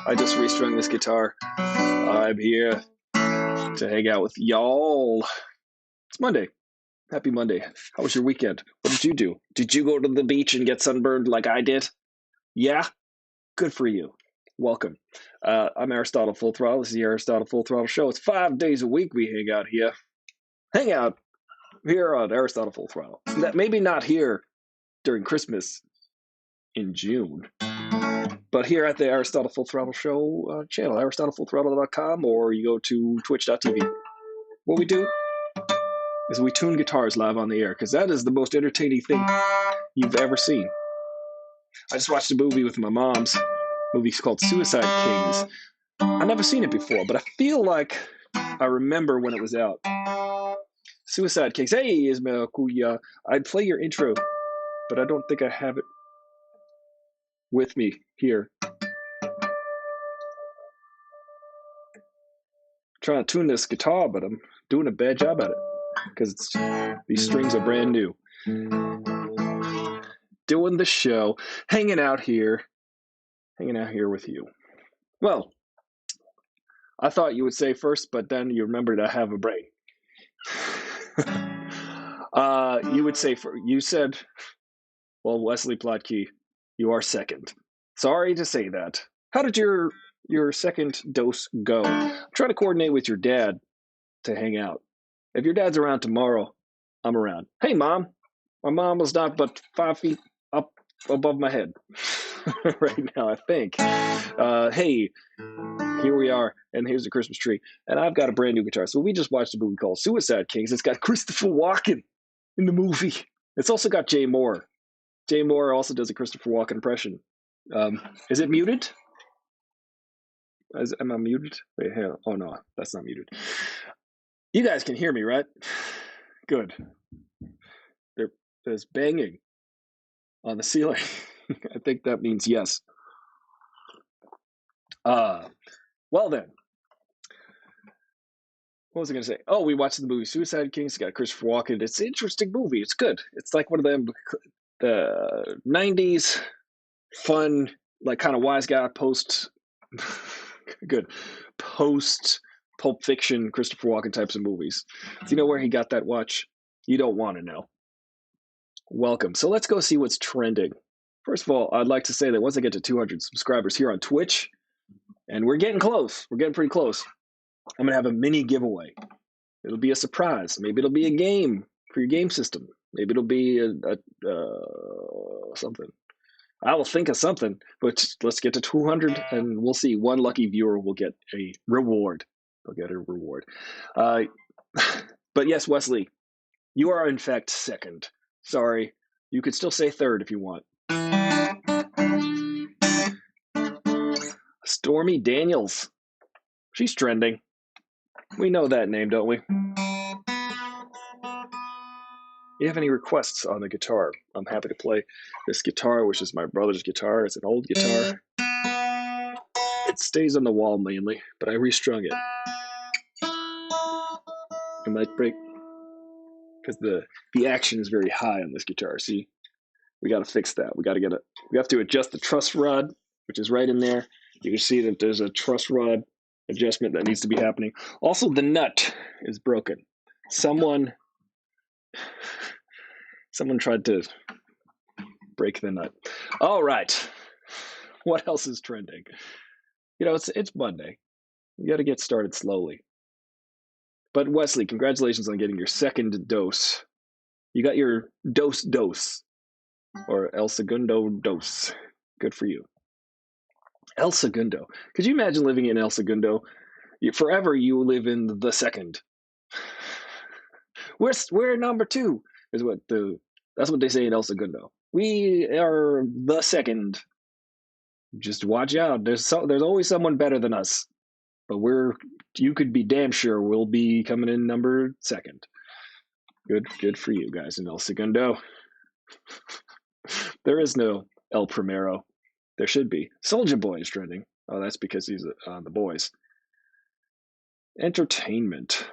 I just restrung this guitar. I'm here to hang out with y'all. It's Monday. Happy Monday. How was your weekend? What did you do? Did you go to the beach and get sunburned like I did? Yeah? Good for you. Welcome. I'm Aristotle Full Throttle. This is the Aristotle Full Throttle Show. It's 5 days a week we hang out here. Hang out here on Aristotle Full Throttle. Maybe not here during Christmas in June, but here at the Aristotle Full Throttle Show channel, AristotleFullThrottle.com, or you go to twitch.tv. What we do is we tune guitars live on the air, because that is the most entertaining thing you've ever seen. I just watched a movie with my mom's. Movie's called Suicide Kings. I've never seen it before, but I feel like I remember when it was out. Suicide Kings. Hey, Ismail Kuya. I'd play your intro, but I don't think I have it with me here. Trying to tune this guitar, but I'm doing a bad job at it because these strings are brand new. Doing the show, hanging out here with you. Well, I thought you would say first, but then you remembered I have a brain. You would say you said, well, Wesley Plotke, you are second. Sorry to say that. How did your second dose go? I'm trying to coordinate with your dad to hang out. If your dad's around tomorrow, I'm around. Hey, Mom. My mom was not but 5 feet up above my head right now, I think. Hey, here we are, and here's the Christmas tree. And I've got a brand new guitar. So we just watched a movie called Suicide Kings. It's got Christopher Walken in the movie. It's also got Jay Moore. Jay Moore also does a Christopher Walken impression. Is it muted? Am I muted? Wait, hell. Oh, no, that's not muted. You guys can hear me, right? Good. There's banging on the ceiling. I think that means yes. Well then, what was I going to say? Oh, we watched the movie Suicide Kings. It's got Christopher Walken. It's an interesting movie. It's good. It's like one of them the 90s fun, like kind of wise guy post Pulp Fiction Christopher Walken types of movies. Do you know where he got that watch? You don't want to know. Welcome. So let's go see what's trending. First of all, I'd like to say that once I get to 200 subscribers here on Twitch, and we're getting close. We're getting pretty close. I'm going to have a mini giveaway. It'll be a surprise. Maybe it'll be a game for your game system. Maybe it'll be something. I will think of something, but let's get to 200 and we'll see. One lucky viewer will get a reward. They'll get a reward. But yes, Wesley, you are in fact second. Sorry. You could still say third if you want. Stormy Daniels. She's trending. We know that name, don't we? You have any requests on the guitar? I'm happy to play this guitar, which is my brother's guitar. It's an old guitar. It stays on the wall mainly, but I restrung it. It might break because the action is very high on this guitar. See, we got to fix that. We have to adjust the truss rod, which is right in there. You can see that there's a truss rod adjustment that needs to be happening. Also, the nut is broken. Someone tried to break the nut. All right. What else is trending? You know, it's Monday. You got to get started slowly. But Wesley, congratulations on getting your second dose. You got your dose, or El Segundo dose. Good for you. El Segundo. Could you imagine living in El Segundo? Forever you live in the second. We're number 2 is that's what they say in El Segundo. We are the second. Just watch out. There's always someone better than us. But you could be damn sure we'll be coming in number 2nd. Good for you guys in El Segundo. There is no El Primero. There should be. Soulja Boy is trending. Oh, that's because he's on The Boys. Entertainment.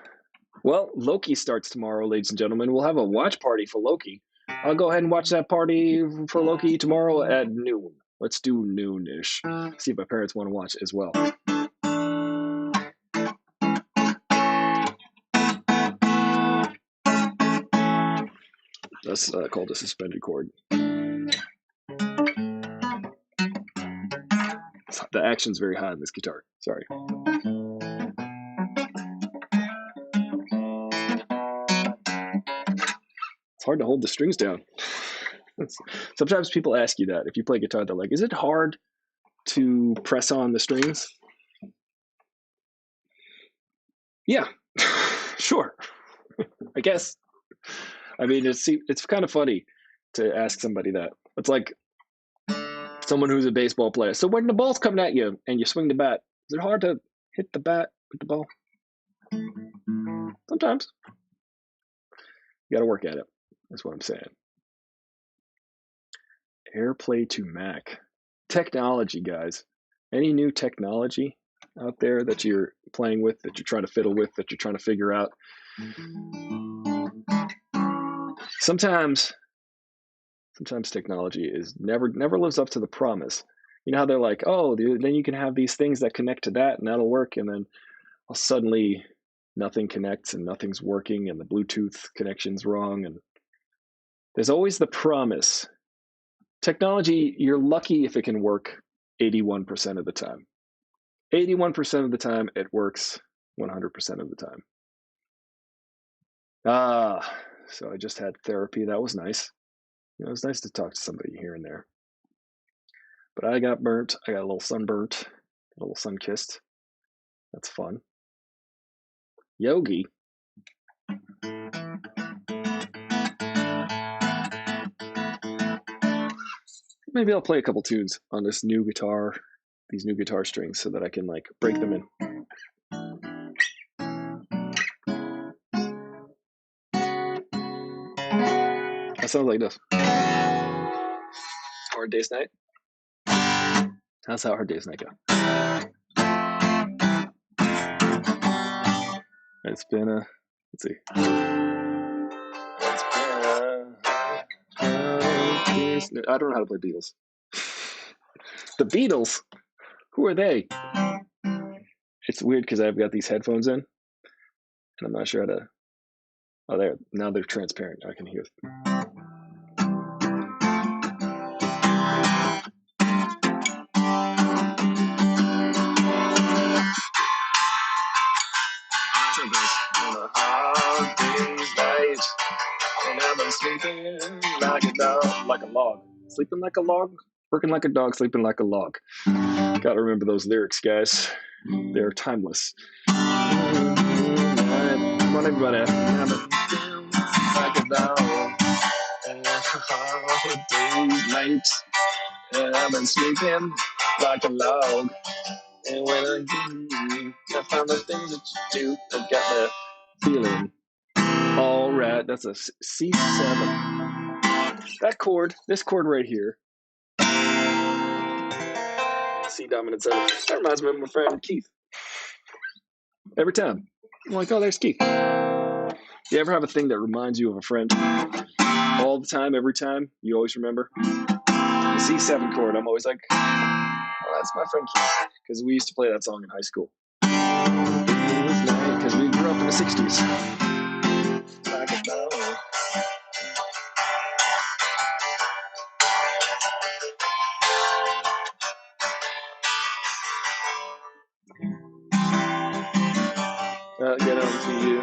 Well, Loki starts tomorrow, ladies and gentlemen. We'll have a watch party for Loki. I'll go ahead and watch that party for Loki tomorrow at noon. Let's do noonish. See if my parents want to watch as well. That's called a suspended chord. The action's very high on this guitar. Sorry. It's hard to hold the strings down. Sometimes people ask you that. If you play guitar, they're like, is it hard to press on the strings? Yeah, sure. I guess. I mean, it's kind of funny to ask somebody that. It's like someone who's a baseball player. So when the ball's coming at you and you swing the bat, is it hard to hit the bat with the ball? Sometimes. You got to work at it. That's what I'm saying. AirPlay to Mac. Technology, guys. Any new technology out there that you're playing with, that you're trying to fiddle with, that you're trying to figure out? Sometimes technology is never lives up to the promise. You know how they're like, oh, then you can have these things that connect to that and that'll work, and then suddenly nothing connects and nothing's working and the Bluetooth connection's wrong, and there's always the promise. Technology, you're lucky if it can work 81% of the time. 81% of the time, it works 100% of the time. So I just had therapy. That was nice. It was nice to talk to somebody here and there. But I got burnt. I got a little sunburnt, a little sun-kissed. That's fun. Yogi. Maybe I'll play a couple tunes on this new guitar, these new guitar strings, so that I can like break them in. That sounds like this. Hard Day's Night. How's that Hard Day's Night go? It's been a, let's see. I don't know how to play Beatles. The Beatles? Who are they? It's weird because I've got these headphones in, and I'm not sure how to. Oh, there. Now they're transparent. I can hear. Sleeping like a dog, like a log. Sleeping like a log, working like a dog, sleeping like a log. Gotta remember those lyrics, guys. They're timeless. Come on, everybody. Like a dog. Days late, and I've been sleeping like a log. And when I find the things that you do, I've got the feeling. All right, that's a C7. That chord, this chord right here, C dominant 7, that reminds me of my friend Keith. Every time. I'm like, oh, there's Keith. You ever have a thing that reminds you of a friend? All the time, every time, you always remember? The C7 chord, I'm always like, oh, that's my friend Keith. Because we used to play that song in high school. Because we grew up in the 60s. Get on to you.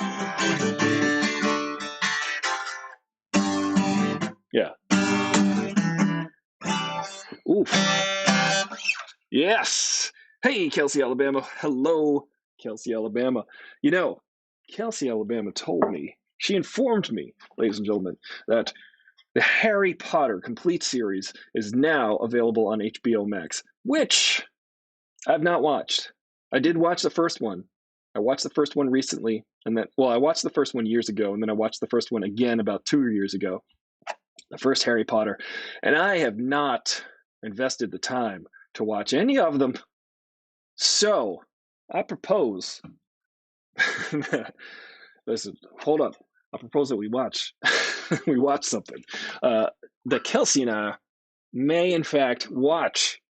Yeah. Oof. Yes. Hey, Kelsey, Alabama. Hello, Kelsey, Alabama. You know, Kelsey, Alabama told me, she informed me, ladies and gentlemen, that the Harry Potter complete series is now available on HBO Max, which I've not watched. I did watch the first one. I watched the first one recently, and then, well, I watched the first one years ago, and then I watched the first one again about 2 years ago, the first Harry Potter, and I have not invested the time to watch any of them. So I propose, listen, hold up. I propose that we watch, we watch something. That Kelsey and I may in fact watch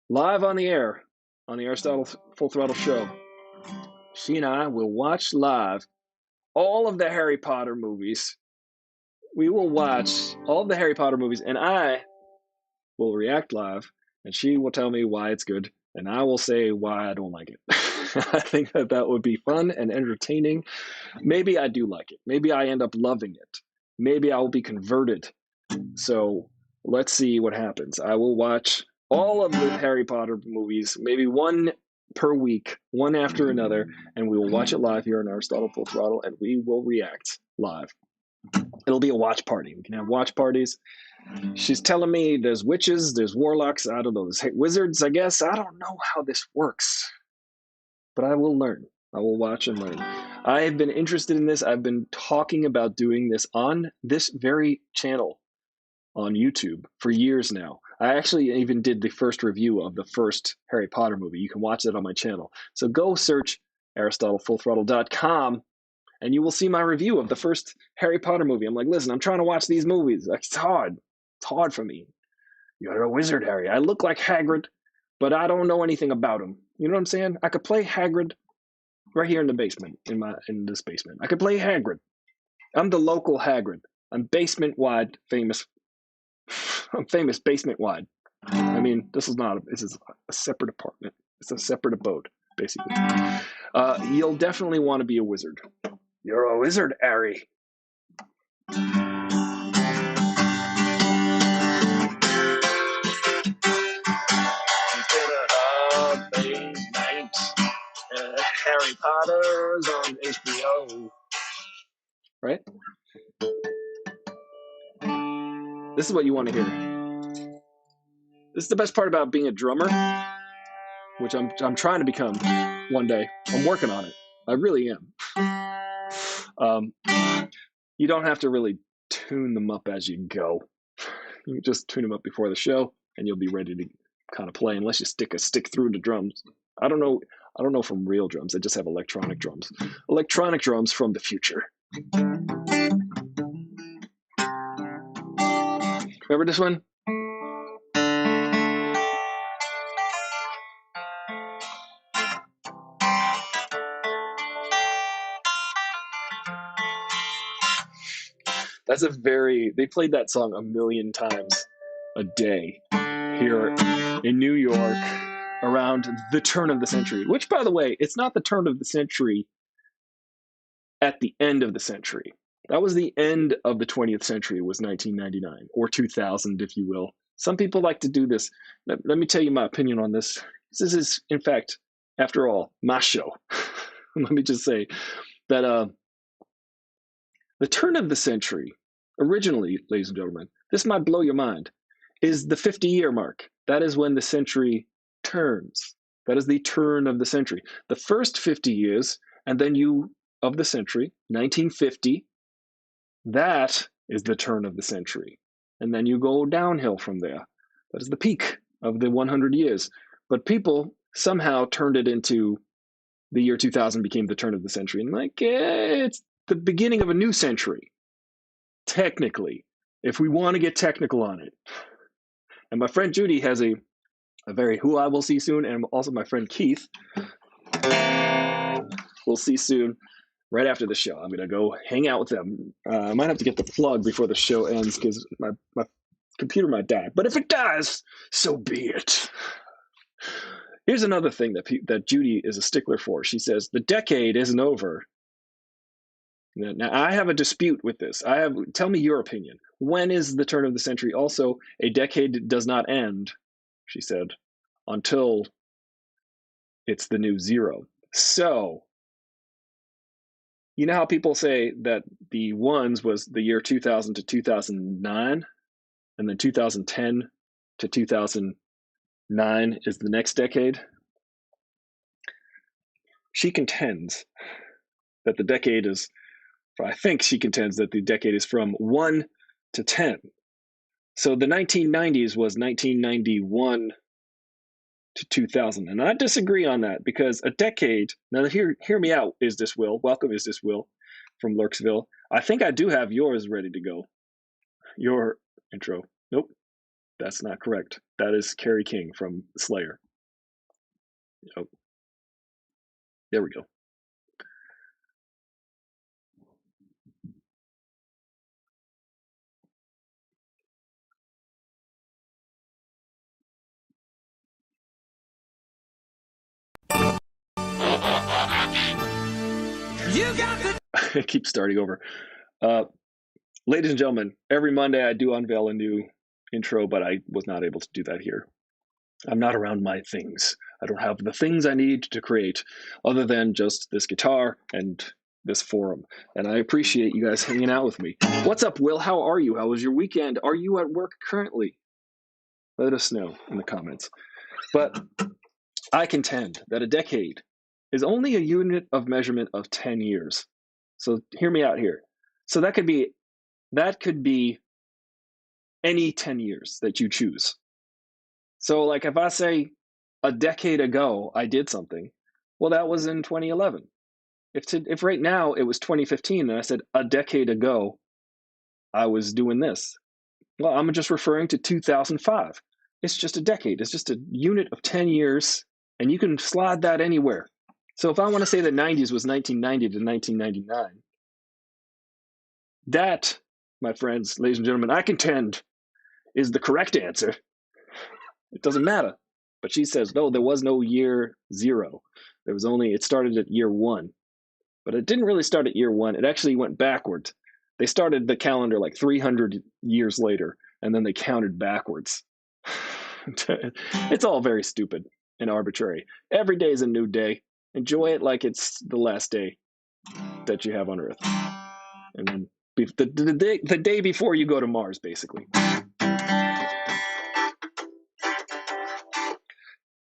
live on the air on the Aristotle Full Throttle Show. She and I will watch live all of the Harry Potter movies. We will watch all of the Harry Potter movies, and I will react live, and she will tell me why it's good, and I will say why I don't like it. I think that would be fun and entertaining. Maybe I do like it. Maybe I end up loving it. Maybe I will be converted. So let's see what happens. I will watch all of the Harry Potter movies, maybe one per week, one after another, and we will watch it live here on Aristotle Full Throttle, and we will react live. It'll be a watch party. We can have watch parties. She's telling me there's witches, there's warlocks, I don't know, there's wizards, I guess. I don't know how this works, but I will learn. I will watch and learn. I have been interested in this. I've been talking about doing this on this very channel on YouTube for years now. I actually even did the first review of the first Harry Potter movie. You can watch that on my channel. So go search AristotleFullThrottle.com and you will see my review of the first Harry Potter movie. I'm like, listen, I'm trying to watch these movies. It's hard. It's hard for me. You're a wizard, Harry. I look like Hagrid, but I don't know anything about him. You know what I'm saying? I could play Hagrid right here in the basement, in this basement. I could play Hagrid. I'm the local Hagrid. I'm basement-wide famous. I'm famous basement-wide. I mean, this is a separate apartment. It's a separate abode, basically. You'll definitely want to be a wizard. You're a wizard, Harry. Harry Potter's on HBO. Right? This is what you want to hear. This is the best part about being a drummer, which I'm trying to become one day. I'm working on it. I really am. You don't have to really tune them up as you go. You just tune them up before the show, and you'll be ready to kind of play. Unless you stick through the drums. I don't know from real drums. I just have electronic drums. Electronic drums from the future. Remember this one? They played that song a million times a day here in New York around the turn of the century, which, by the way, it's not the turn of the century at the end of the century. That was the end of the 20th century, was 1999, or 2000, if you will. Some people like to do this. Let me tell you my opinion on this. This is, in fact, after all, my show. Let me just say that the turn of the century, originally, ladies and gentlemen, this might blow your mind, is the 50-year mark. That is when the century turns. That is the turn of the century. The first 50 years, and then of the century, 1950, that is the turn of the century. And then you go downhill from there. That is the peak of the 100 years. But people somehow turned it into the year 2000 became the turn of the century. And it's the beginning of a new century, technically, if we want to get technical on it. And my friend Judy has a who I will see soon, and also my friend Keith, we'll see soon, right after the show. I'm going to go hang out with them. I might have to get the plug before the show ends because my computer might die. But if it does, so be it. Here's another thing that Judy is a stickler for. She says, the decade isn't over. Now, I have a dispute with this. Tell me your opinion. When is the turn of the century? Also, a decade does not end, she said, until it's the new zero. So, you know how people say that the ones was the year 2000 to 2009, and then 2010 to 2009 is the next decade? She contends that the decade is, I think she contends that the decade is from 1 to 10. So the 1990s was 1991 to 2000. And I disagree on that because a decade, now hear me out, Is This Will. Welcome, Is This Will from Lurksville. I think I do have yours ready to go. Your intro. Nope. That's not correct. That is Carrie King from Slayer. Oh, there we go. I keep starting over. Ladies and gentlemen, every Monday I do unveil a new intro, but I was not able to do that here. I'm not around my things. I don't have the things I need to create other than just this guitar and this forum. And I appreciate you guys hanging out with me. What's up, Will? How are you? How was your weekend? Are you at work currently? Let us know in the comments. But I contend that a decade is only a unit of measurement of 10 years. So hear me out here. So that could be any 10 years that you choose. So like if I say a decade ago I did something, well, that was in 2011. If right now it was 2015 and I said a decade ago I was doing this, well, I'm just referring to 2005. It's just a decade. It's just a unit of 10 years, and you can slide that anywhere. So if I want to say the 90s was 1990 to 1999, that, my friends, ladies and gentlemen, I contend is the correct answer. It doesn't matter. But she says, no, there was no year zero. It started at year one. But it didn't really start at year one. It actually went backwards. They started the calendar like 300 years later, and then they counted backwards. It's all very stupid and arbitrary. Every day is a new day. Enjoy it like it's the last day that you have on Earth. And then the day before you go to Mars, basically.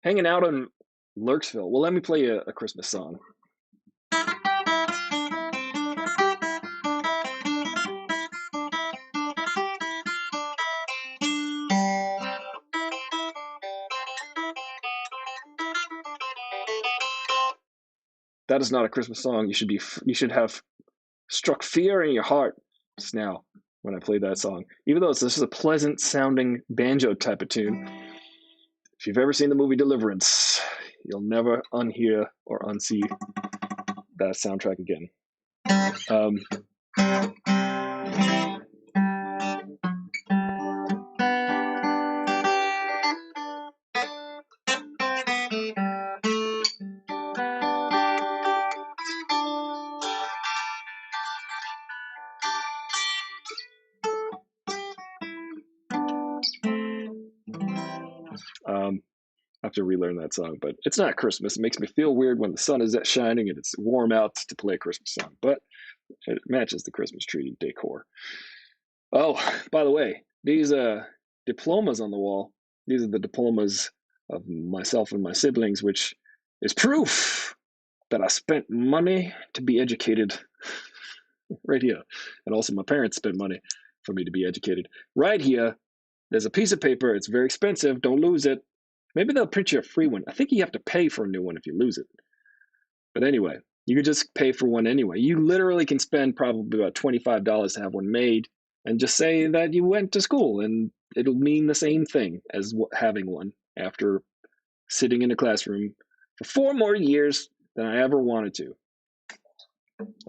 Hanging out in Lurksville. Well, let me play a Christmas song. That is not a Christmas song. You should have struck fear in your heart just now when I played that song. Even though this is a pleasant sounding banjo type of tune. If you've ever seen the movie Deliverance, you'll never unhear or unsee that soundtrack again. I have to relearn that song, but it's not Christmas. It makes me feel weird when the sun is shining and it's warm out to play a Christmas song, but it matches the Christmas tree decor. Oh, by the way, these diplomas on the wall, these are the diplomas of myself and my siblings, which is proof that I spent money to be educated right here. And also my parents spent money for me to be educated. Right here, there's a piece of paper. It's very expensive. Don't lose it. Maybe they'll print you a free one. I think you have to pay for a new one if you lose it. But anyway, you could just pay for one anyway. You literally can spend probably about $25 to have one made and just say that you went to school, and it'll mean the same thing as having one after sitting in a classroom for 4 more years than I ever wanted to.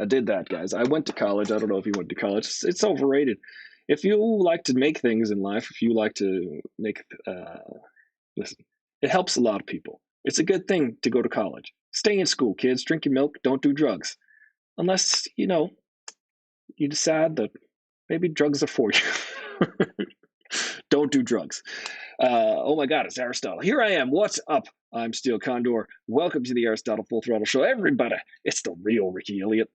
I did that, guys. I went to college. I don't know if you went to college. It's overrated. If you like to make things in life, if you like to make, listen, it helps a lot of people. It's a good thing to go to college. Stay in school, kids. Drink your milk. Don't do drugs. Unless, you decide that maybe drugs are for you. Don't do drugs. Oh my God, it's Aristotle. Here I am. What's up? I'm Steel Condor. Welcome to the Aristotle Full Throttle Show. Everybody, it's the real Ricky Elliott.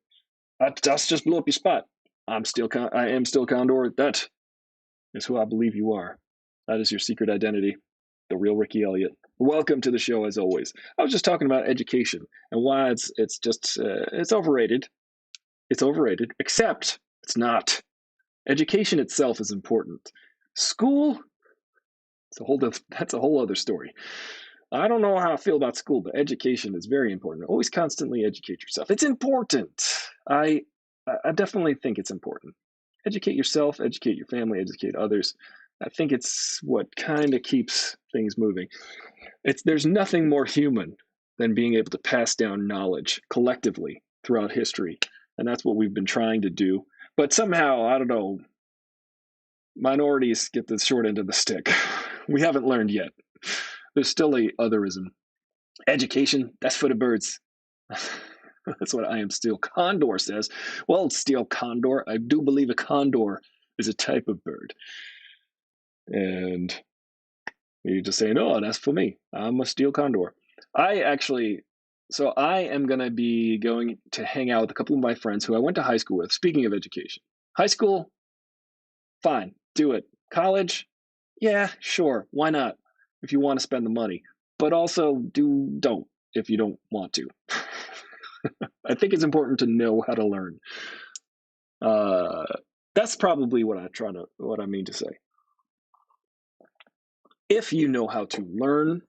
Dust just blew up your spot. I am Steel Condor. That is who I believe you are. That is your secret identity, the real Ricky Elliott. Welcome to the show, as always. I was just talking about education and why it's overrated. It's overrated, except it's not. Education itself is important. School, that's a whole other story. I don't know how I feel about school, but education is very important. Always constantly educate yourself. It's important. I definitely think it's important. Educate yourself, educate your family, educate others. I think it's what kind of keeps things moving. There's nothing more human than being able to pass down knowledge collectively throughout history. And that's what we've been trying to do. But somehow, I don't know, minorities get the short end of the stick. We haven't learned yet. There's still a otherism. Education, that's for the birds. That's what I am Steel Condor says. Well, Steel Condor, I do believe a condor is a type of bird. And you just say, no, that's for me. I'm a Steel Condor. I am going to be going to hang out with a couple of my friends who I went to high school with. Speaking of education, high school, fine, do it. College, yeah, sure, why not? If you want to spend the money, but also don't if you don't want to. I think it's important to know how to learn. That's probably what I mean to say. If you know how to learn,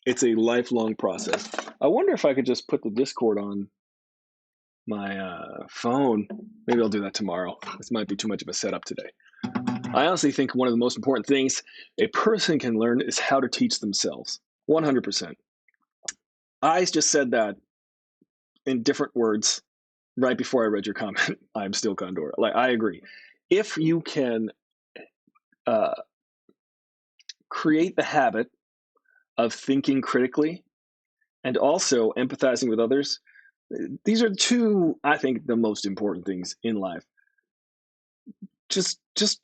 it's a lifelong process. I wonder if I could just put the Discord on my phone. Maybe I'll do that tomorrow. This might be too much of a setup today. I honestly think one of the most important things a person can learn is how to teach themselves. 100%. I just said that in different words right before I read your comment. I'm Steel Condor. Like, I agree. If you can create the habit of thinking critically and also empathizing with others, these are two, I think, the most important things in life. Just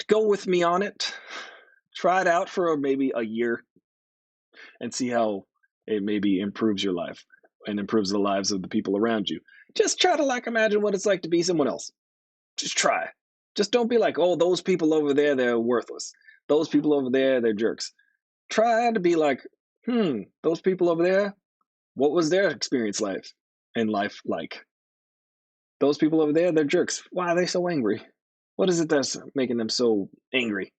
go with me on it. Try it out for maybe a year and see how it maybe improves your life and improves the lives of the people around you. Just try to imagine what it's like to be someone else. Just try. Just don't be like, oh, those people over there, they're worthless. Those people over there, they're jerks. Try to be like, those people over there, what was their experience like? Those people over there, they're jerks. Why are they so angry? What is it that's making them so angry?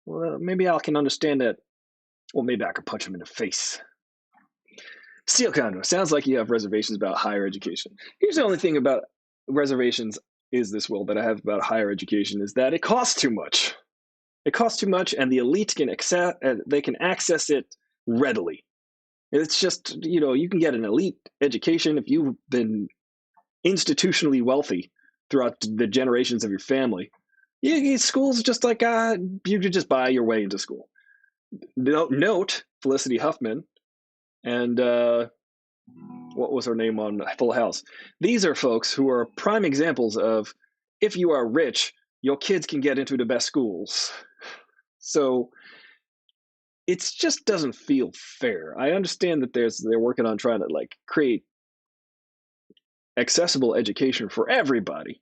Well, maybe I can understand that. Well, maybe I could punch them in the face. Steel Condor, sounds like you have reservations about higher education. Here's the only thing about reservations that I have about higher education is that it costs too much. It costs too much, and the elite can access it readily. It's just, you can get an elite education if you've been institutionally wealthy throughout the generations of your family. School's just like you could just buy your way into school. Note Felicity Huffman and what was her name on Full House. These are folks who are prime examples of, if you are rich, your kids can get into the best schools. So it just doesn't feel fair. I understand that they're working on trying to create accessible education for everybody.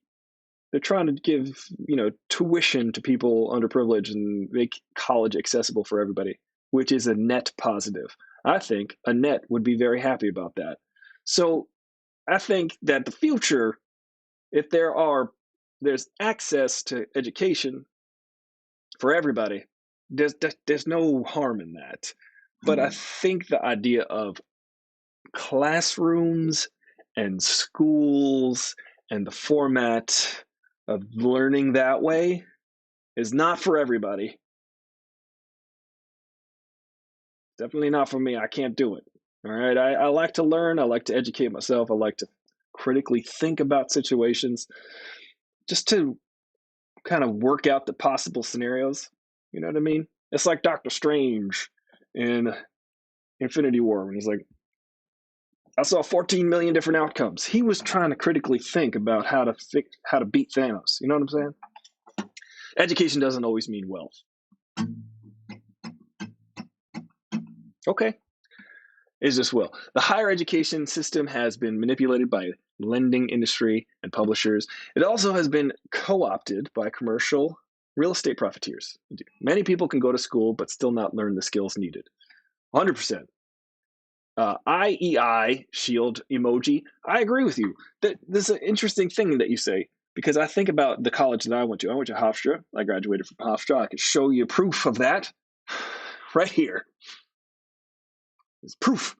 They're trying to give, tuition to people underprivileged and make college accessible for everybody, which is a net positive. I think a net would be very happy about that. So I think that the future, if there's access to education for everybody, there's no harm in that. But I think the idea of classrooms and schools and the format of learning that way is not for everybody. Definitely not for me. I can't do it. All right. I like to learn. I like to educate myself. I like to critically think about situations just to kind of work out the possible scenarios. You know what I mean? It's like Doctor Strange in Infinity War when he's like, I saw 14 million different outcomes. He was trying to critically think about how to beat Thanos. You know what I'm saying? Education doesn't always mean wealth. Okay. Is this will. The higher education system has been manipulated by lending industry and publishers. It also has been co-opted by commercial real estate profiteers. Many people can go to school but still not learn the skills needed. 100%. IEI shield emoji. I agree with you. This is an interesting thing that you say, because I think about the college that I went to. I went to Hofstra. I graduated from Hofstra. I can show you proof of that right here. It's proof.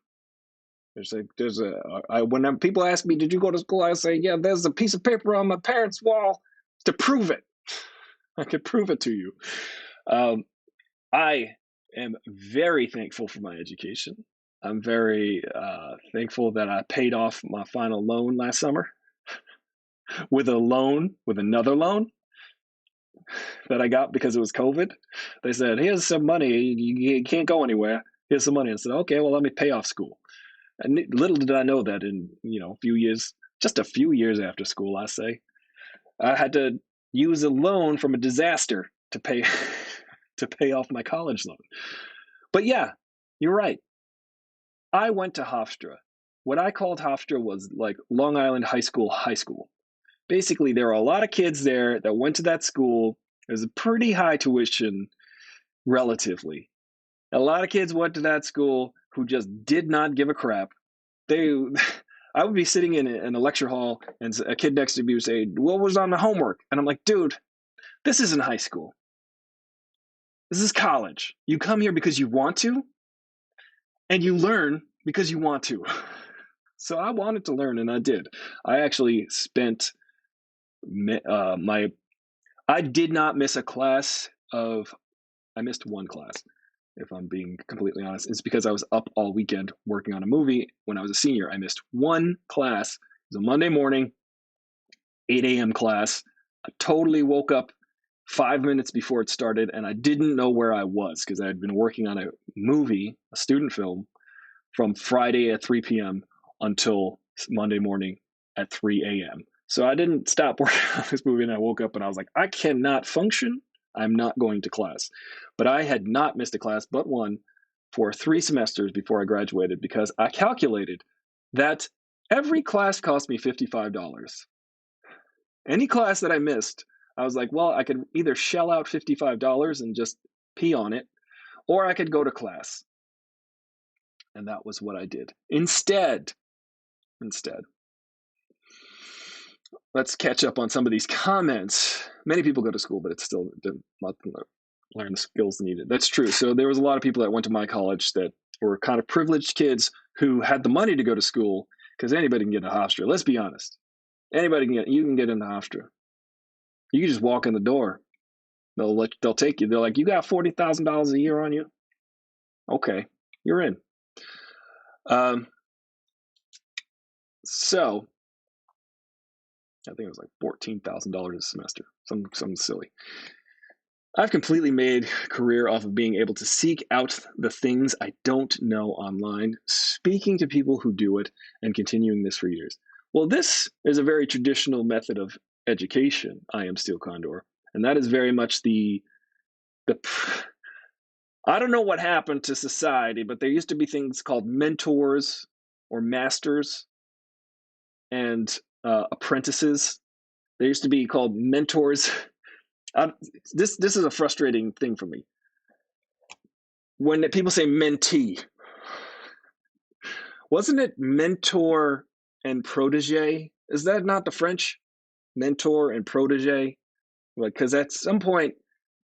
When people ask me, did you go to school? I say, yeah, there's a piece of paper on my parents' wall to prove it. I could prove it to you. Um, I am very thankful for my education. I'm very thankful that I paid off my final loan last summer with a loan, with another loan that I got because it was COVID. They said, "Here's some money. You can't go anywhere. Here's some money." I said, "Okay, well, let me pay off school." And little did I know that in a few years, just a few years after school, I say, I had to use a loan from a disaster to pay to pay off my college loan. But yeah, you're right. I went to Hofstra. What I called Hofstra was like Long Island High School, high school. Basically, there were a lot of kids there that went to that school. It was a pretty high tuition, relatively. A lot of kids went to that school who just did not give a crap. They, I would be sitting in a lecture hall, and a kid next to me would say, "What was on the homework?" And I'm like, "Dude, this isn't high school. This is college. You come here because you want to, and you learn because you want to." So I wanted to learn, and I did. I actually spent my. I did not miss a class of. I missed one class, if I'm being completely honest. It's because I was up all weekend working on a movie when I was a senior. I missed one class. It was a Monday morning, 8 a.m. class. I totally woke up 5 minutes before it started, and I didn't know where I was because I had been working on a movie, a student film, from Friday at 3 p.m. until Monday morning at 3 a.m. So I didn't stop working on this movie, and I woke up and I was like, I cannot function. I'm not going to class. But I had not missed a class but one for 3 semesters before I graduated because I calculated that every class cost me $55. Any class that I missed, I was like, well, I could either shell out $55 and just pee on it, or I could go to class. And that was what I did. Instead, let's catch up on some of these comments. Many people go to school, but it's still not learn the skills needed. That's true. So there was a lot of people that went to my college that were kind of privileged kids who had the money to go to school because anybody can get into Hofstra. Let's be honest. Anybody can get into Hofstra. You can just walk in the door. They'll take you. They're like, you got $40,000 a year on you. Okay, you're in. So I think it was like $14,000 a semester. Something silly. I've completely made a career off of being able to seek out the things I don't know online, speaking to people who do it, and continuing this for years. Well, this is a very traditional method of education, I am Steel Condor, and that is very much the I don't know what happened to society, but there used to be things called mentors or masters and apprentices. They used to be called mentors. This is a frustrating thing for me. When people say mentee, wasn't it mentor and protege? Is that not the French? Mentor and protege? Like, because at some point,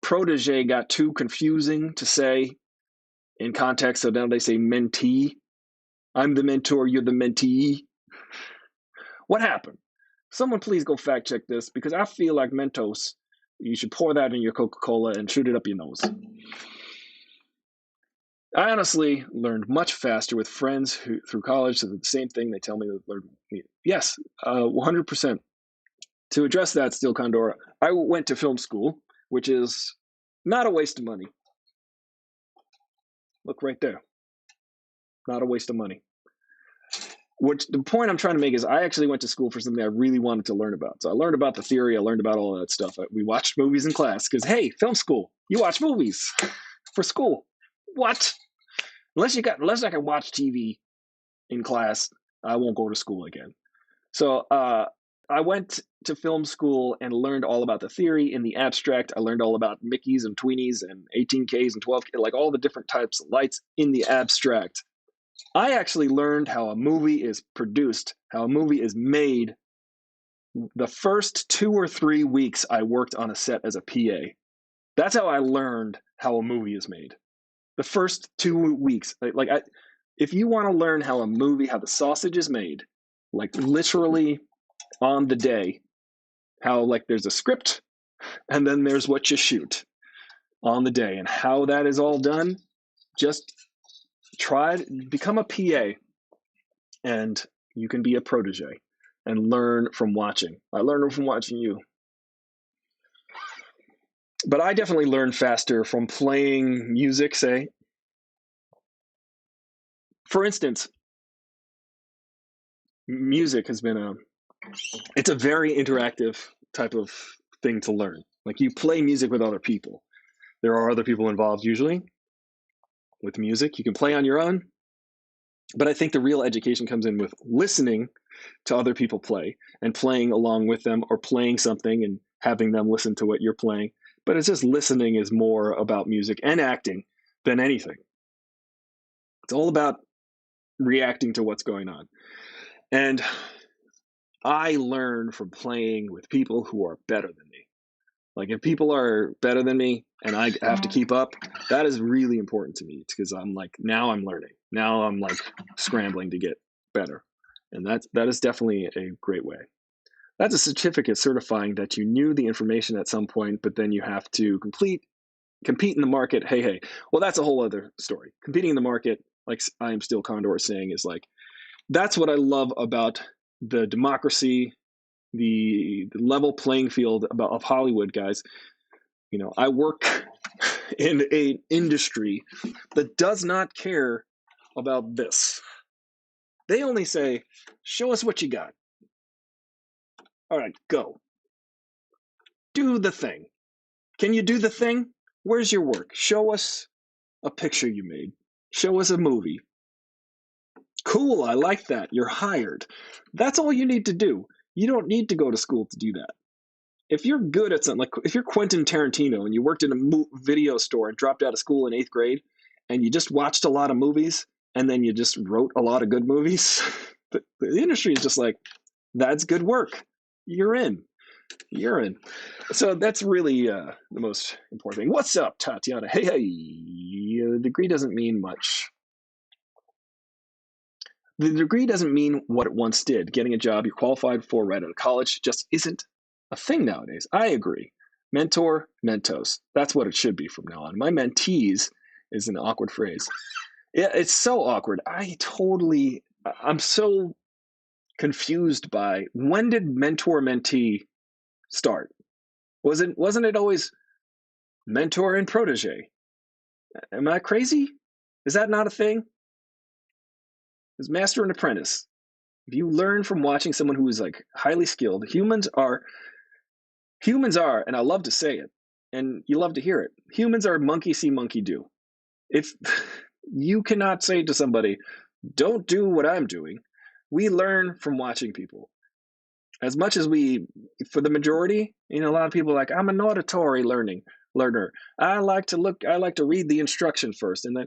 protege got too confusing to say in context, so now they say mentee. I'm the mentor, you're the mentee. What happened? Someone please go fact check this because I feel like Mentos, you should pour that in your Coca-Cola and shoot it up your nose. I honestly learned much faster with friends who through college. So the same thing they tell me to learn. Yes, 100%. To address that, Steel Condor, I went to film school, which is not a waste of money. Look right there. Not a waste of money. Which the point I'm trying to make is I actually went to school for something I really wanted to learn about. So I learned about the theory. I learned about all that stuff. We watched movies in class because, hey, film school, you watch movies for school. What? Unless I can watch TV in class, I won't go to school again. So I went to film school and learned all about the theory in the abstract. I learned all about Mickeys and Tweenies and 18Ks and 12K, like all the different types of lights in the abstract. I actually learned how a movie is produced, how a movie is made. The first 2 or 3 weeks I worked on a set as a PA. That's how I learned how a movie is made. The first 2 weeks, if you want to learn how the sausage is made, like literally on the day, how like there's a script, and then there's what you shoot on the day. And how that is all done, just become a PA, and you can be a protege and learn from watching. I learned from watching you. But I definitely learn faster from playing music, say. For instance, music has been it's a very interactive type of thing to learn. Like, you play music with other people. There are other people involved usually with music. You can play on your own, but I think the real education comes in with listening to other people play and playing along with them, or playing something and having them listen to what you're playing. But it's just listening is more about music and acting than anything. It's all about reacting to what's going on. And I learn from playing with people who are better than me. Like, if people are better than me and I have to keep up, that is really important to me, because I'm like, now I'm learning. Now I'm like scrambling to get better. And that is definitely a great way. That's a certificate certifying that you knew the information at some point, but then you have to compete in the market. Hey. Well, that's a whole other story. Competing in the market, like I Am Still Condor is saying, is like, that's what I love about the democracy, the level playing field of Hollywood, guys. You know, I work in an industry that does not care about this. They only say, show us what you got. All right, go. Do the thing. Can you do the thing? Where's your work? Show us a picture you made. Show us a movie. Cool, I like that. You're hired. That's all you need to do. You don't need to go to school to do that. If you're good at something, like if you're Quentin Tarantino and you worked in a video store and dropped out of school in 8th grade, and you just watched a lot of movies, and then you just wrote a lot of good movies, the industry is just like, that's good work. You're in. You're in. So that's really the most important thing. What's up, Tatiana? Hey, the degree doesn't mean much. The degree doesn't mean what it once did. Getting a job you're qualified for right out of college just isn't a thing nowadays. I agree. Mentor, Mentos. That's what it should be from now on. My mentees is an awkward phrase. Yeah, it's so awkward. I'm so confused by, when did mentor mentee start? Wasn't it always mentor and protege? Am I crazy? Is that not a thing? It's master and apprentice. If you learn from watching someone who is like highly skilled, humans are, and I love to say it, and you love to hear it, humans are monkey see, monkey do. If you cannot say to somebody, don't do what I'm doing, we learn from watching people. As much as for the majority, a lot of people are like, I'm an auditory learner. I like to read the instruction first. And then,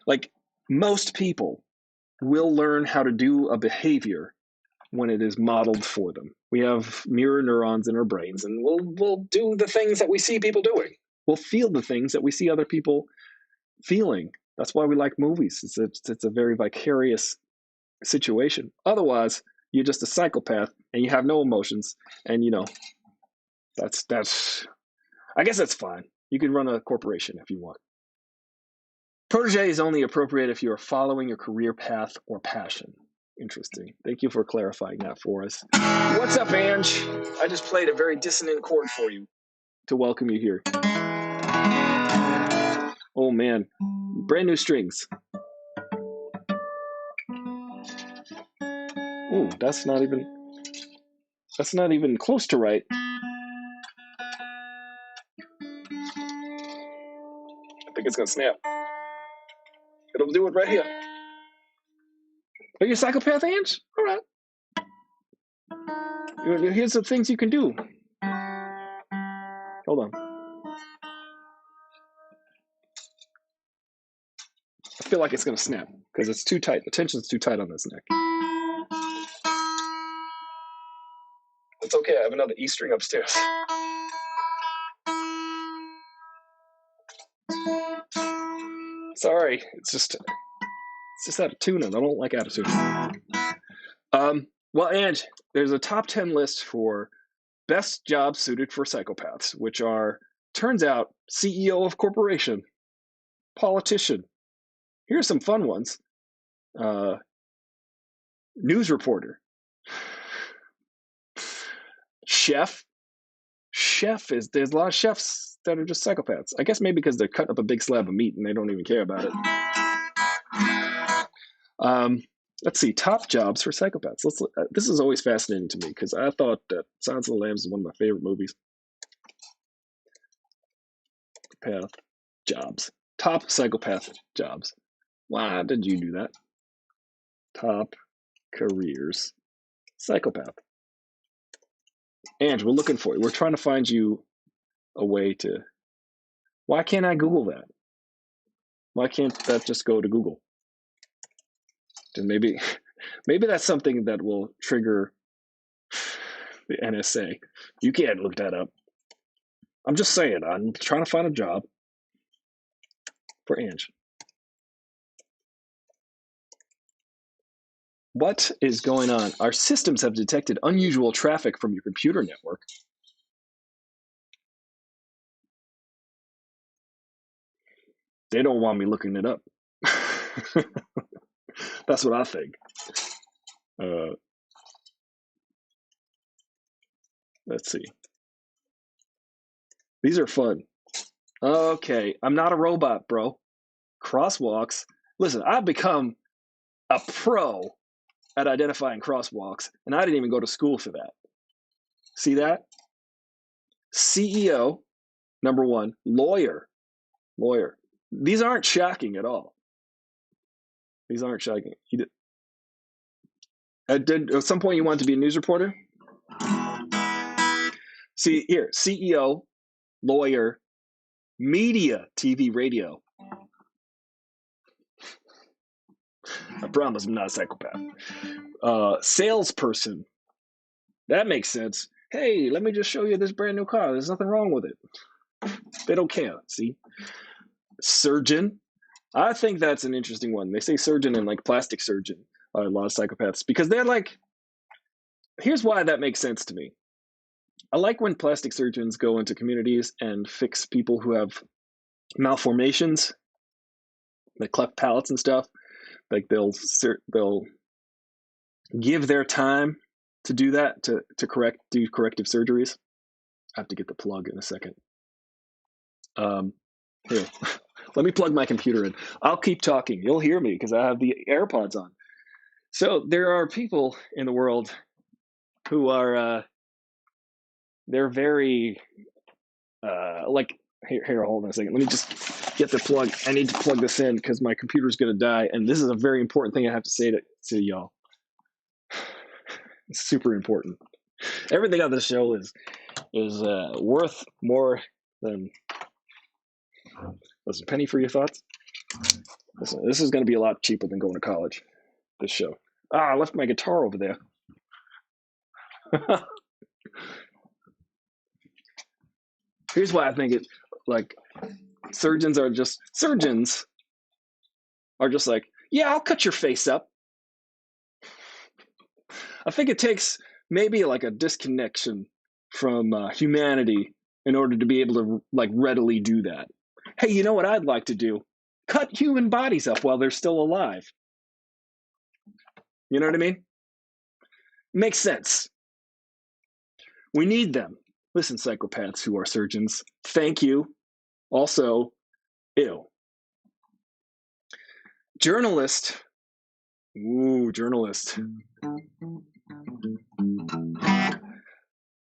like, most people will learn how to do a behavior when it is modeled for them. We have mirror neurons in our brains, and we'll do the things that we see people doing. We'll feel the things that we see other people feeling. That's why we like movies. It's a very vicarious situation. Otherwise, you're just a psychopath and you have no emotions, and that's I guess that's fine. You can run a corporation if you want. Protege is only appropriate if you are following your career path or passion. Interesting. Thank you for clarifying that for us. What's up, Ange? I just played a very dissonant chord for you to welcome you here. Oh man, brand new strings. Ooh, that's not even close to right. I think it's gonna snap. It'll do it right here. Are you a psychopath, Ange? All right. Here's the things you can do. Hold on. I feel like it's gonna snap because it's too tight. The tension's too tight on this neck. It's okay. I have another E string upstairs. Sorry, it's just out of tune, and I don't like attitude. Well, Ange, there's a top 10 list for best jobs suited for psychopaths, which are, turns out, CEO of corporation, politician. Here's some fun ones. News reporter, chef. There's a lot of chefs that are just psychopaths. I guess maybe because they're cutting up a big slab of meat and they don't even care about it. Let's see, top jobs for psychopaths. This is always fascinating to me because I thought that Silence of the Lambs is one of my favorite movies. Path jobs. Top psychopath jobs. Why did you do that? Top careers. Psychopath. Ange, we're looking for you. We're trying to find you a way to. Why can't I Google that? Why can't that just go to Google? And maybe that's something that will trigger the NSA. You can't look that up. I'm just saying, I'm trying to find a job for Ange. What is going on? Our systems have detected unusual traffic from your computer network. They don't want me looking it up. That's what I think. Let's see. These are fun. Okay, I'm not a robot, bro. Crosswalks. Listen, I've become a pro at identifying crosswalks, and I didn't even go to school for that. See that? CEO, number one. Lawyer. These aren't shocking at all. These aren't shocking. At some point you wanted to be a news reporter? See here, CEO, lawyer, media, TV, radio. I promise I'm not a psychopath. Salesperson. That makes sense. Hey, let me just show you this brand new car. There's nothing wrong with it. They don't care, see? Surgeon. I think that's an interesting one. They say surgeon and like plastic surgeon are a lot of psychopaths because they're like, here's why that makes sense to me. I like when plastic surgeons go into communities and fix people who have malformations, like cleft palates and stuff. Like they'll give their time to do that, to do corrective surgeries. I have to get the plug in a second. Here, let me plug my computer in. I'll keep talking. You'll hear me because I have the AirPods on. So there are people in the world who are they're very like here, hold on a second. Let me just get the plug. I need to plug this in because my computer's going to die, and this is a very important thing I have to say to y'all. It's super important. Everything on this show is worth more than. Listen, penny for your thoughts. Listen, this is going to be a lot cheaper than going to college. This show. I left my guitar over there. Here's why I think it like surgeons are just like, yeah, I'll cut your face up. I think it takes maybe like a disconnection from humanity in order to be able to like readily do that. Hey, you know what I'd like to do? Cut human bodies up while they're still alive. You know what I mean? Makes sense. We need them. Listen, psychopaths who are surgeons, thank you. Also, ew. Journalist. Ooh, journalist.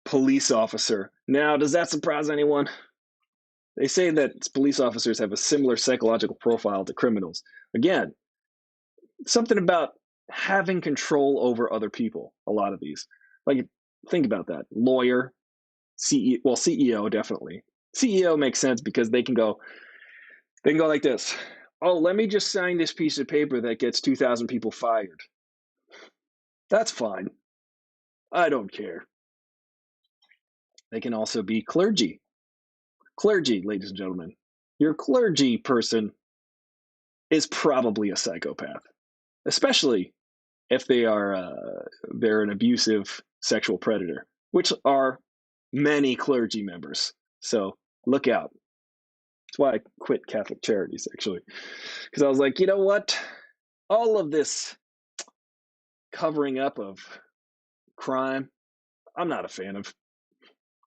Police officer. Now, does that surprise anyone? They say that police officers have a similar psychological profile to criminals. Again, something about having control over other people, a lot of these. Like, think about that. Lawyer, CEO, definitely. CEO makes sense because they can go like this. Oh, let me just sign this piece of paper that gets 2,000 people fired. That's fine. I don't care. They can also be clergy. Clergy, ladies and gentlemen. Your clergy person is probably a psychopath, especially if they're an abusive sexual predator, which are many clergy members. So look out. That's why I quit Catholic Charities, actually, because I was like, you know what? All of this covering up of crime, I'm not a fan of.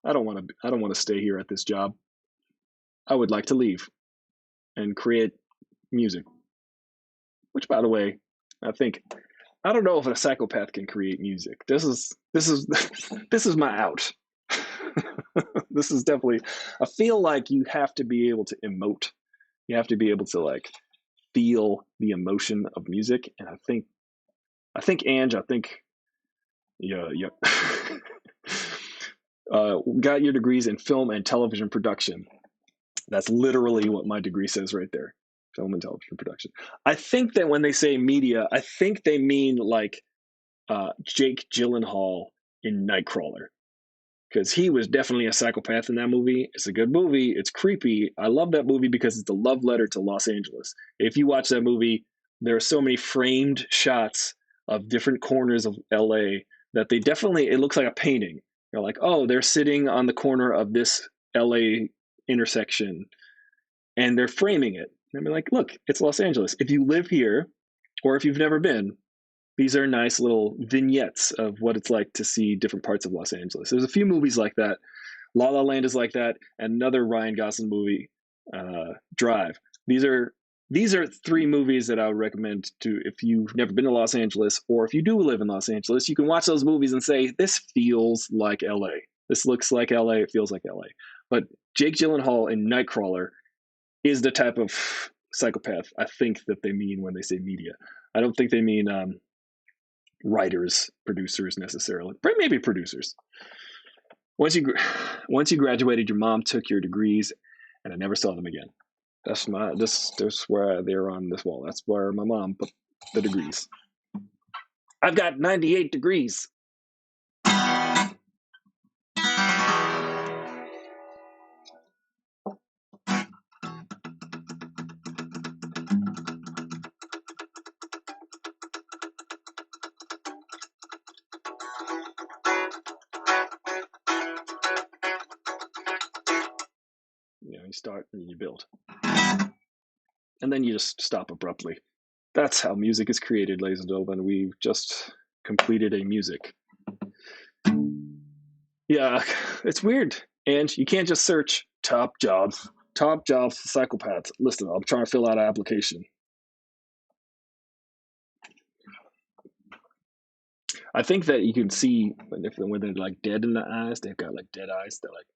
I don't want to. I don't want to stay here at this job. I would like to leave and create music. Which, by the way, I think I don't know if a psychopath can create music. This is this is my out. This is definitely. I feel like you have to be able to emote. You have to be able to like feel the emotion of music, and Ange, yeah. Got your degrees in film and television production. That's literally what my degree says right there. Film and television production. I think that when they say media, I think they mean like Jake Gyllenhaal in Nightcrawler, because he was definitely a psychopath in that movie. It's a good movie. It's creepy. I love that movie because it's a love letter to Los Angeles. If you watch that movie, there are so many framed shots of different corners of LA that they definitely, it looks like a painting. You're like, oh, they're sitting on the corner of this LA intersection and they're framing it. And I'm like, look, it's Los Angeles. If you live here or if you've never been, these are nice little vignettes of what it's like to see different parts of Los Angeles. There's a few movies like that. La La Land is like that, and another Ryan Gosling movie, Drive. These are three movies that I would recommend to if you've never been to Los Angeles, or if you do live in Los Angeles, you can watch those movies and say, this feels like LA. This looks like LA. It feels like LA. But Jake Gyllenhaal in Nightcrawler is the type of psychopath I think that they mean when they say media. I don't think they mean writers, producers necessarily, but maybe producers. Once you graduated, your mom took your degrees, and I never saw them again. That's where they're on this wall. That's where my mom put the degrees. I've got 98 degrees. You start and you build, and then you just stop abruptly. That's how music is created, ladies and gentlemen. We've just completed a music. Yeah, it's weird. And you can't just search top jobs for psychopaths. Listen, I'm trying to fill out an application. I think that you can see when they're like dead in the eyes, they've got like dead eyes. They're like,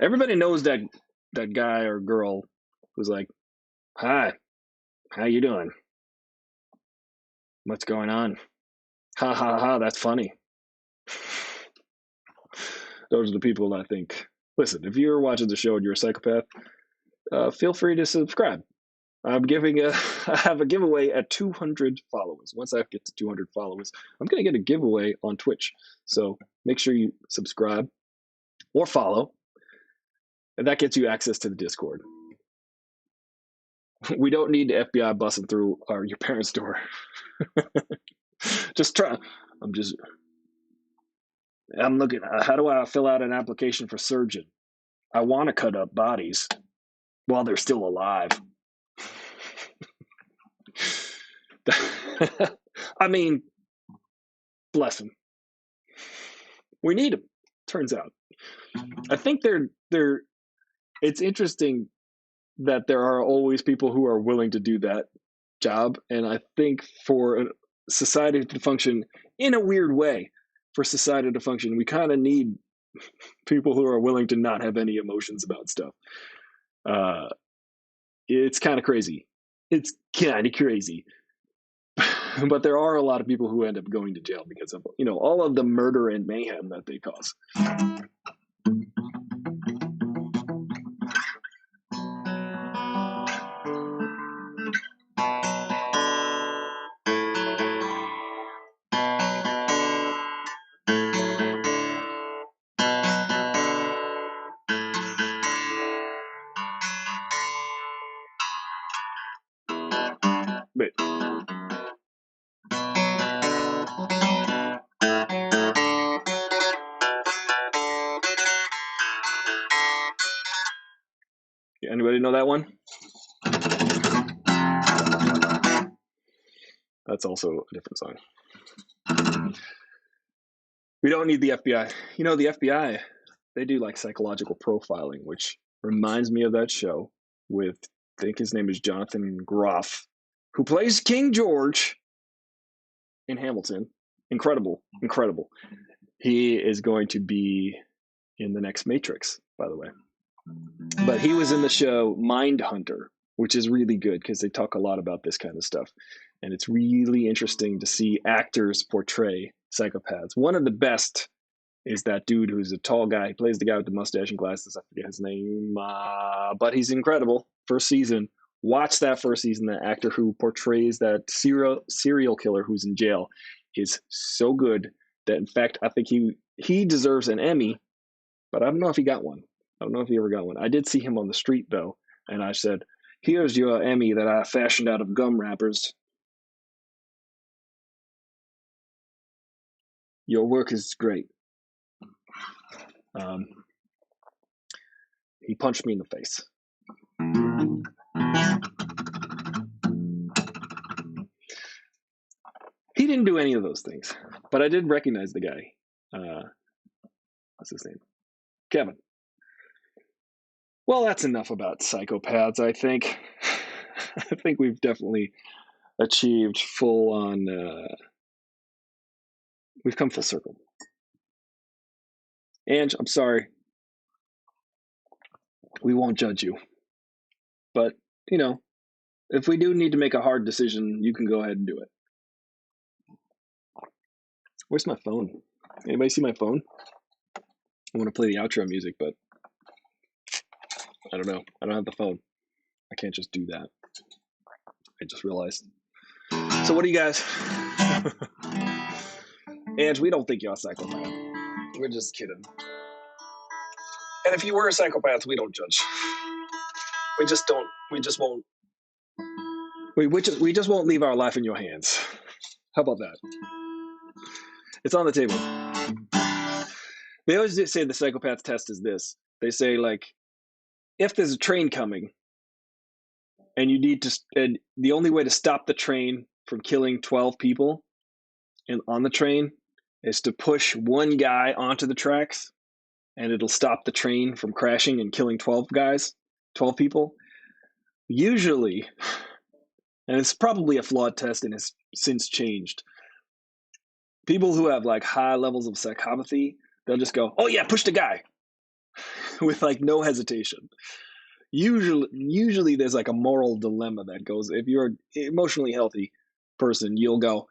everybody knows that guy or girl who's like, hi, how you doing? What's going on? Ha ha ha, that's funny. Those are the people I think. Listen, if you're watching the show and you're a psychopath, feel free to subscribe. I have a giveaway at 200 followers. Once I get to 200 followers, I'm going to get a giveaway on Twitch. So make sure you subscribe or follow, and that gets you access to the Discord. We don't need the FBI busting through your parents' door. I'm looking. How do I fill out an application for surgeon? I want to cut up bodies while they're still alive. I mean, bless them. We need them. Turns out, I think they're. It's interesting that there are always people who are willing to do that job, and I think for society to function in a weird way, for society to function, we kind of need people who are willing to not have any emotions about stuff. It's kind of crazy. It's kind of crazy. But there are a lot of people who end up going to jail because of all of the murder and mayhem that they cause. But Anybody know that one? That's also a different song. We don't need the FBI. You know, the FBI, they do like psychological profiling, which reminds me of that show with, I think his name is Jonathan Groff, who plays King George in Hamilton. Incredible, incredible. He is going to be in the next Matrix, by the way. But he was in the show Mindhunter, which is really good because they talk a lot about this kind of stuff. And it's really interesting to see actors portray psychopaths. One of the best is that dude who's a tall guy. He plays the guy with the mustache and glasses. I forget his name, but he's incredible. First season. Watch that first season. The actor who portrays that serial killer who's in jail is so good that, in fact, I think he deserves an Emmy, but I don't know if he got one. I don't know if he ever got one. I did see him on the street, though, and I said, "Here's your Emmy that I fashioned out of gum wrappers. Your work is great." He punched me in the face. He didn't do any of those things, but I did recognize the guy. What's his name? Kevin. Well, that's enough about psychopaths, I think. I think we've definitely achieved full on, we've come full circle. Ange, I'm sorry. We won't judge you. But, you know, if we do need to make a hard decision, you can go ahead and do it. Where's my phone? Anybody see my phone? I want to play the outro music, but I don't know. I don't have the phone. I can't just do that. I just realized. So what do you guys? Ange, we don't think you're a psychopath. We're just kidding. And if you were a psychopath, we don't judge. We just don't. We just won't. We just won't leave our life in your hands. How about that? It's on the table. They always say the psychopath test is this. They say, like, if there's a train coming and you need to, and the only way to stop the train from killing 12 people on the train is to push one guy onto the tracks, and it'll stop the train from crashing and killing 12 people. Usually, and it's probably a flawed test and has since changed, people who have like high levels of psychopathy, they'll just go, "Oh yeah, push the guy," with like no hesitation. Usually there's like a moral dilemma that goes, if you're an emotionally healthy person, you'll go,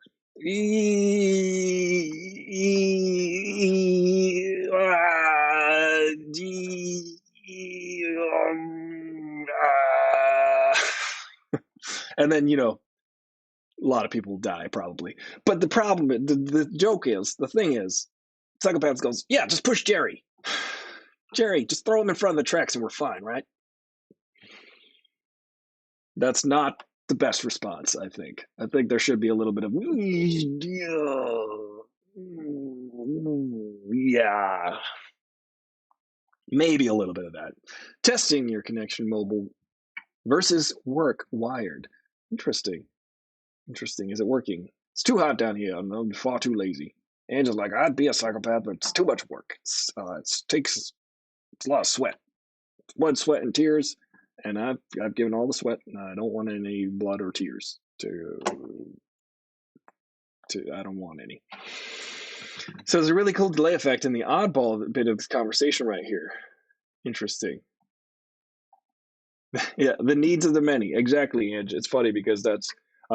and then, you know, a lot of people die probably. But the problem, the joke is, the thing is, psychopaths goes, "Yeah, just push Jerry. Jerry, just throw him in front of the tracks and we're fine, right?" That's not the best response, I think. I think there should be a little bit of, yeah, maybe a little bit of that. Testing your connection mobile versus work wired. Interesting. Is it working? It's too hot down here. I'm far too lazy. Angela's like, "I'd be a psychopath, but it's too much work. It's a lot of sweat. Blood, sweat, and tears. And I've given all the sweat, and I don't want any blood or tears I don't want any." So there's a really cool delay effect in the oddball bit of this conversation right here. Interesting. Yeah, the needs of the many. Exactly, and it's funny because I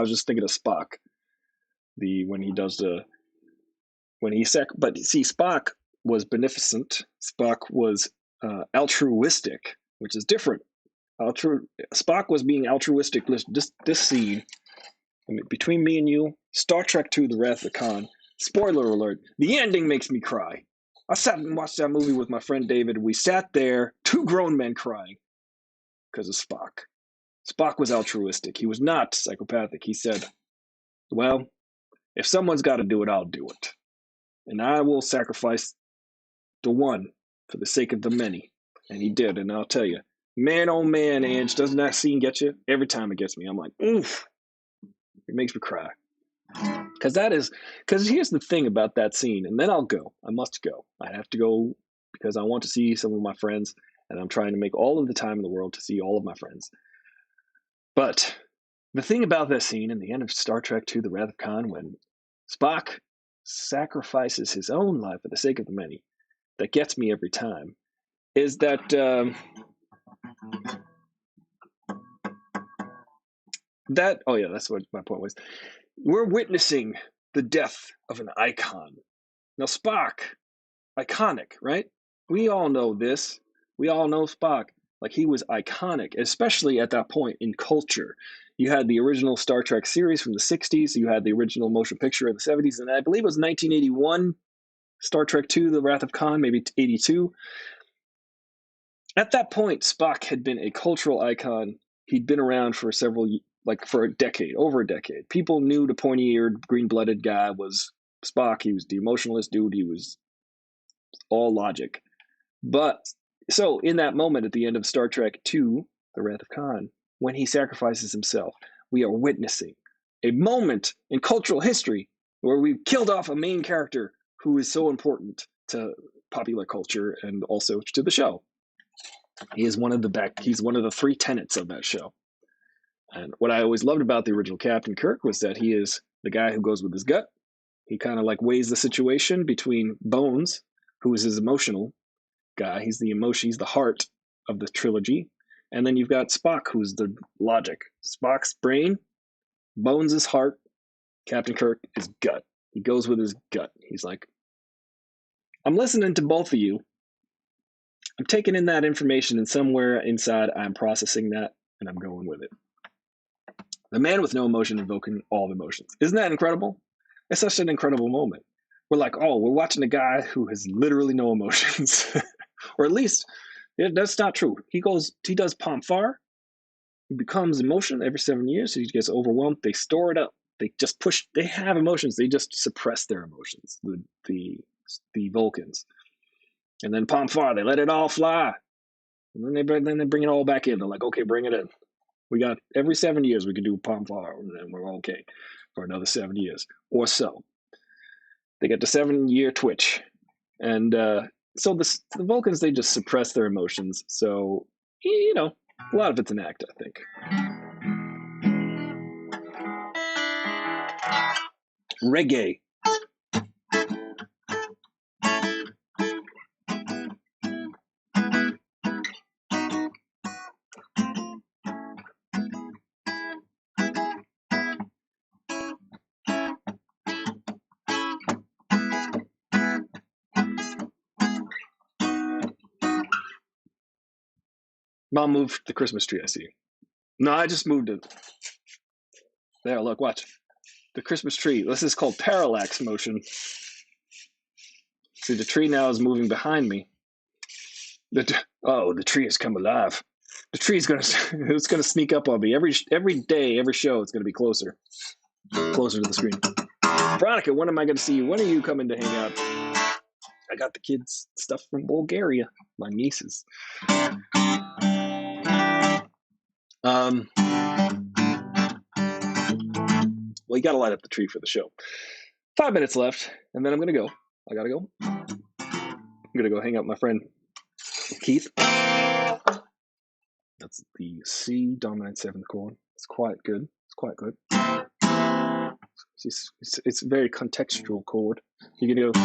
was just thinking of Spock. But see, Spock was beneficent. Spock was altruistic, which is different. Spock was being altruistic. This scene, between me and you, Star Trek II: The Wrath of Khan. Spoiler alert: the ending makes me cry. I sat and watched that movie with my friend David. We sat there, two grown men crying because of Spock. Spock was altruistic. He was not psychopathic. He said, "Well, if someone's got to do it, I'll do it. And I will sacrifice the one for the sake of the many." And he did. And I'll tell you, Man, oh man, Ange, doesn't that scene get you? Every time it gets me, I'm like, oof, it makes me cry. Because here's the thing about that scene, and then I'll go. I must go. I have to go because I want to see some of my friends, and I'm trying to make all of the time in the world to see all of my friends. But the thing about that scene in the end of Star Trek II, The Wrath of Khan, when Spock sacrifices his own life for the sake of the many, that gets me every time, is that oh yeah, that's what my point was. We're witnessing the death of an icon. Now Spock, iconic, right? We all know this. We all know Spock. Like, he was iconic, especially at that point in culture. You had the original Star Trek series from the 60s. You had the original motion picture in the 70s. And I believe it was 1981, Star Trek II, The Wrath of Khan, maybe 82. At that point, Spock had been a cultural icon. He'd been around for for a decade, over a decade. People knew the pointy-eared, green-blooded guy was Spock. He was the emotionless dude. He was all logic. But so in that moment at the end of Star Trek II, The Wrath of Khan, when he sacrifices himself, we are witnessing a moment in cultural history where we've killed off a main character who is so important to popular culture and also to the show. He's one of the three tenets of that show. And what I always loved about the original Captain Kirk was that he is the guy who goes with his gut. He kind of like weighs the situation between Bones, who is his emotional guy. He's the heart of the trilogy. And then you've got Spock, who's the logic. Spock's brain, Bones' heart, Captain Kirk is gut. He goes with his gut. He's like, I'm listening to both of you. I'm taking in that information, and somewhere inside I'm processing that and I'm going with it. The man with no emotion invoking all emotions. Isn't that incredible? It's such an incredible moment. We're like, oh, we're watching a guy who has literally no emotions. Or at least, that's not true. He does Pomfar. He becomes emotion every 7 years. So he gets overwhelmed. They store it up. They have emotions. They just suppress their emotions, the Vulcans. And then Pomfar, they let it all fly. And then they bring it all back in. They're like, okay, bring it in. We got every 7 years we can do Pomfar, and then we're okay for another 7 years or so. They get the 7-year twitch. And so the Vulcans, they just suppress their emotions. So, a lot of it's an act, I think. Reggae. Mom moved the Christmas tree, I see. No, I just moved it. There, look, watch. The Christmas tree. This is called parallax motion. See, the tree now is moving behind me. The tree has come alive. The tree's it's gonna sneak up on me every day, every show. It's gonna be closer to the screen. Veronica, when am I gonna see you? When are you coming to hang out? I got the kids stuff from Bulgaria, my nieces. Well, you got to light up the tree for the show. 5 minutes left, and then I'm gonna go. I gotta go. I'm gonna go hang out with my friend Keith. That's the C dominant 7th chord. It's quite good. It's a very contextual chord. You're gonna go.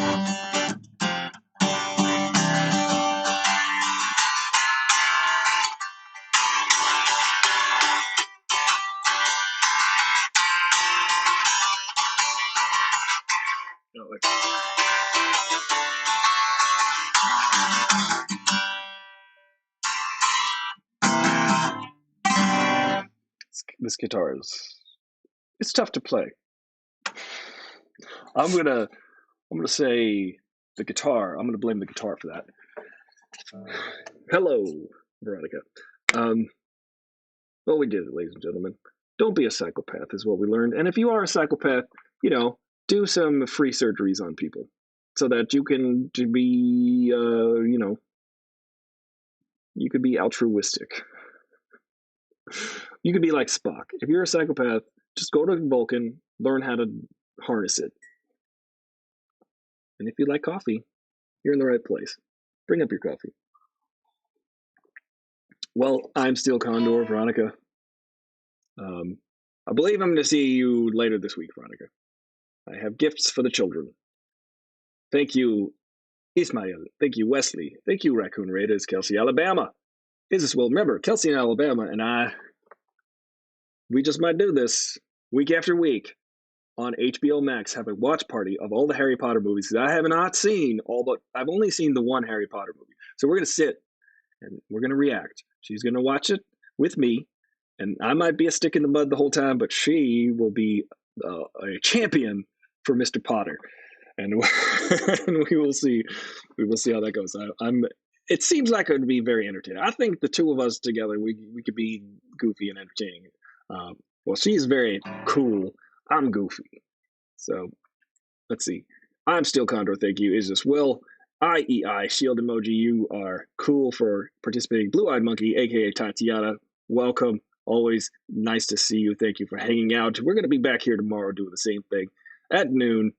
This guitar it's tough to play. I'm gonna say the guitar. I'm gonna blame the guitar for that. Hello, Veronica. Well, we did it, ladies and gentlemen. Don't be a psychopath is what we learned. And if you are a psychopath, do some free surgeries on people so that you can be, You could be altruistic. You could be like Spock. If you're a psychopath, just go to Vulcan, learn how to harness it. And if you like coffee, you're in the right place. Bring up your coffee. Well, I'm Steel Condor, Veronica. I believe I'm going to see you later this week, Veronica. I have gifts for the children. Thank you, Ismail. Thank you, Wesley. Thank you, Raccoon Raiders, Kelsey, Alabama. Well, remember, Kelsey in Alabama and we just might do this week after week on HBO Max, have a watch party of all the Harry Potter movies. I have not seen I've only seen the one Harry Potter movie. So we're going to sit and we're going to react. She's going to watch it with me, and I might be a stick in the mud the whole time, but she will be a champion for Mr. Potter. And we will see. We will see how that goes. It seems like it would be very entertaining. I think the two of us together, we could be goofy and entertaining. Well, she's very cool. I'm goofy. So let's see. I'm Steel Condor. Thank you. Is this Will? IEI shield emoji. You are cool for participating. Blue Eyed Monkey, aka Tatiana. Welcome. Always nice to see you. Thank you for hanging out. We're going to be back here tomorrow doing the same thing at noon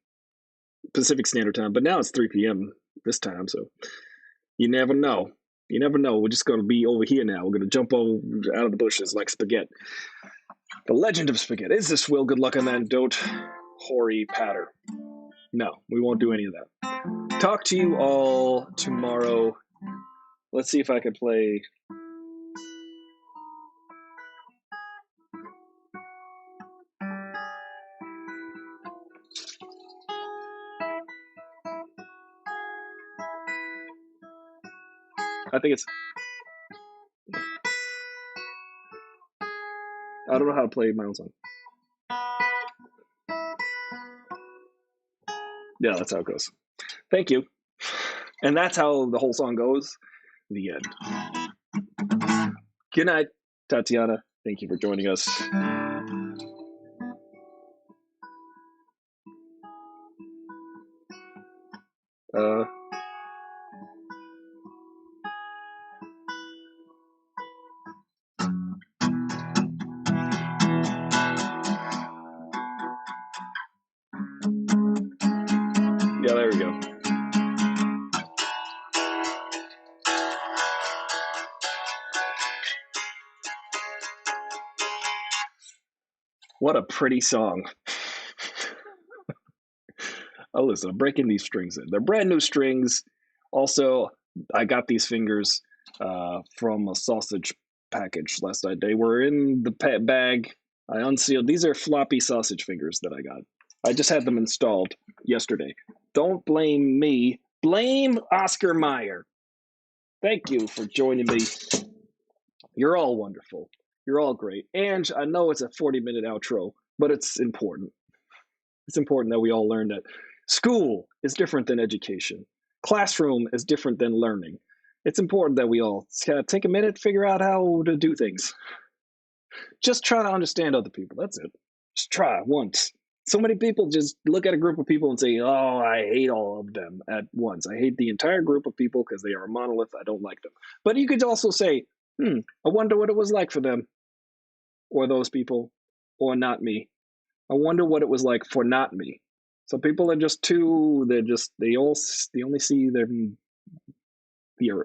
Pacific Standard Time. But now it's 3 p.m. this time, so you never know. You never know. We're just going to be over here now. We're going to jump out of the bushes like spaghetti. The Legend of Spaghetti. Is this Will? Good luck on that. Don't hoary patter. No, we won't do any of that. Talk to you all tomorrow. Let's see if I can play. I think it's. I don't know how to play my own song. Yeah, that's how it goes. Thank you. And that's how the whole song goes. The end. Good night, Tatiana. Thank you for joining us. Yeah, there we go. What a pretty song. Oh, listen, I'm breaking these strings in. They're brand new strings. Also, I got these fingers from a sausage package last night. They were in the bag. I unsealed. These are floppy sausage fingers that I got. I just had them installed yesterday. Don't blame me. Blame Oscar Mayer. Thank you for joining me. You're all wonderful. You're all great. And I know it's a 40-minute outro, but it's important. It's important that we all learn that school is different than education. Classroom is different than learning. It's important that we all take a minute, figure out how to do things. Just try to understand other people. That's it. Just try once. So many people just look at a group of people and say, oh, I hate all of them at once. I hate the entire group of people because they are a monolith. I don't like them. But you could also say, I wonder what it was like for them, or those people, or not me. I wonder what it was like for not me. Some people are just too. They only see their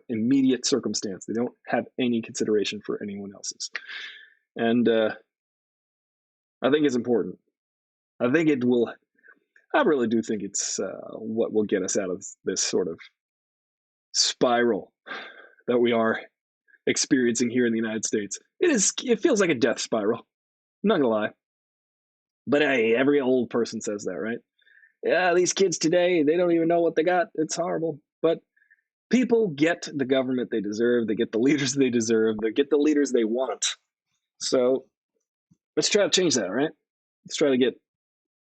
immediate circumstance. They don't have any consideration for anyone else's, and I think it's important. I think it will. I really do think it's what will get us out of this sort of spiral that we are experiencing here in the United States. It feels like a death spiral. I'm not gonna lie. But hey, every old person says that, right? Yeah, these kids today, they don't even know what they got. It's horrible. But people get the government they deserve. They get the leaders they deserve. They get the leaders they want. So let's try to change that, right? Let's try to get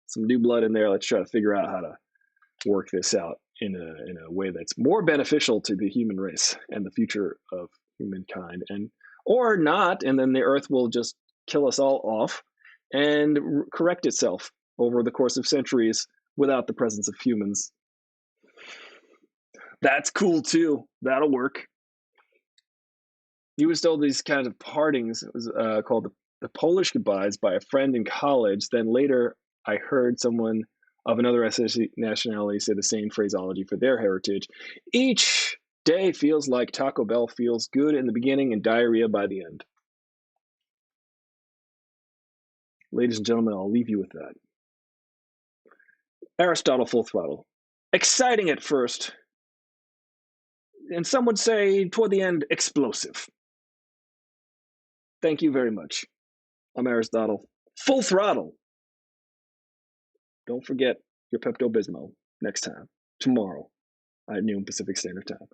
some new blood in there. Let's try to figure out how to work this out in a way that's more beneficial to the human race and the future of humankind, or not, and then the earth will just kill us all off and correct itself over the course of centuries without the presence of humans. That's cool too. That'll work. He was told these kinds of partings. It was called the Polish goodbyes by a friend in college. Then later, I heard someone of another nationality say the same phraseology for their heritage. Each day feels like Taco Bell feels good in the beginning and diarrhea by the end. Ladies and gentlemen, I'll leave you with that. Aristotle Full Throttle. Exciting at first, and some would say toward the end, explosive. Thank you very much. I'm Aristotle. Full Throttle. Don't forget your Pepto Bismol next time, tomorrow at noon Pacific Standard Time.